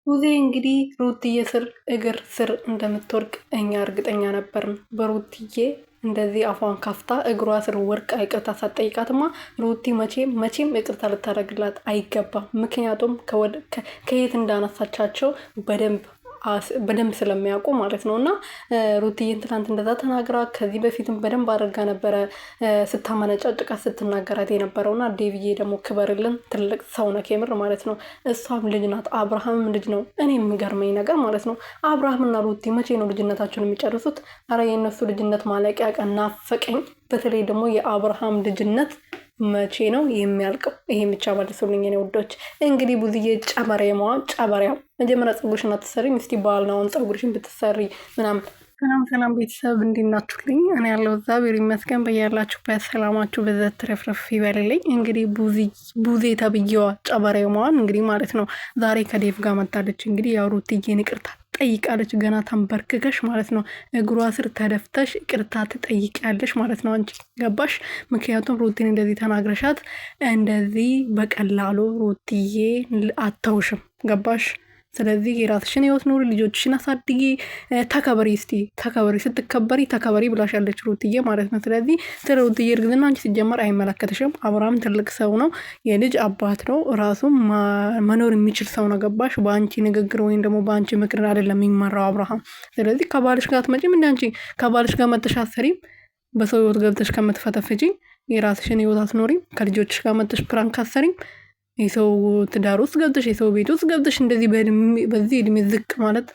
ሩዜ እንግዲህ ሩትዬ ስር እግር ስር እንደምትወርቅ እኛ እርግጠኛ ነበርን። በሩትዬ እንደዚህ አፏን ካፍታ እግሯ ስር ወርቅ ይቅርታ ሳትጠይቃትማ ሩቲ መቼም ይቅርታ ልታደርግላት አይገባም። ምክንያቱም ከየት እንዳነሳቻቸው በደንብ ስለሚያውቁ ማለት ነው። እና ሩትዬን ትናንት እንደዛ ተናግራ ከዚህ በፊትም በደንብ አድርጋ ነበረ ስታመነጫጭቃት ስትናገራት የነበረው። እና ዴቪዬ ደግሞ ክበርልን፣ ትልቅ ሰው ነህ የምር ማለት ነው። እሷም ልጅ ናት፣ አብርሃምም ልጅ ነው። እኔ የሚገርመኝ ነገር ማለት ነው አብርሃምና ሩቲ መቼ ነው ልጅነታቸውን የሚጨርሱት? አረ የእነሱ ልጅነት ማለቂያ ቀን ናፈቀኝ። በተለይ ደግሞ የአብርሃም ልጅነት መቼ ነው የሚያልቀው? ይሄ ብቻ መልሱልኝ የኔ ውዶች። እንግዲህ ቡዝዬ ጨበሬማዋ ጨበሪያ መጀመሪያ ፀጉርሽን አትሰሪ እስቲ ባልና አሁን ፀጉርሽን ብትሰሪ ምናምን። ሰላም ቤተሰብ እንዴት ናችሁልኝ? እኔ ያለው እግዚአብሔር ይመስገን። በያላችሁበት ሰላማችሁ በዘት ትረፍረፍ ይበልልኝ። እንግዲህ ቡዜ ተብዬዋ ጨበሬማዋን እንግዲህ ማለት ነው ዛሬ ከዴቭ ጋር መታለች። እንግዲህ ያው ሩትዬን ይቅርታ ጠይቃለች። ገና ተንበርክከሽ ማለት ነው እግሯ ስር ተደፍተሽ ይቅርታ ትጠይቂያለሽ ማለት ነው። አንቺ ገባሽ? ምክንያቱም ሩቲን እንደዚህ ተናግረሻት እንደዚህ በቀላሉ ሩትዬ አተውሽም። ገባሽ? ስለዚህ የራስሽን ህይወት ኑሪ፣ ልጆችሽን አሳድጊ፣ ተከበሪ። እስቲ ተከበሪ፣ ስትከበሪ ተከበሪ ብላሻለች ሩትዬ ማለት ነው። ስለዚህ ስለ ሩትዬ እርግዝና አንቺ ሲጀመር አይመለከትሽም። አብርሃም ትልቅ ሰው ነው፣ የልጅ አባት ነው፣ ራሱ መኖር የሚችል ሰው ነው። ገባሽ? በአንቺ ንግግር ወይም ደግሞ በአንቺ ምክር አይደለም የሚመራው አብርሃም። ስለዚህ ከባልሽ ጋር አትመጪም። እንደ አንቺ ከባልሽ ጋር መተሽ አትሰሪም። በሰው ህይወት ገብተሽ ከምትፈተፍጪ የራስሽን ህይወት አትኖሪም። ከልጆችሽ ጋር መተሽ ፕራንክ አትሰሪም። የሰው ትዳር ውስጥ ገብተሽ የሰው ቤት ውስጥ ገብተሽ እንደዚህ በዚህ እድሜ ዝቅ ማለት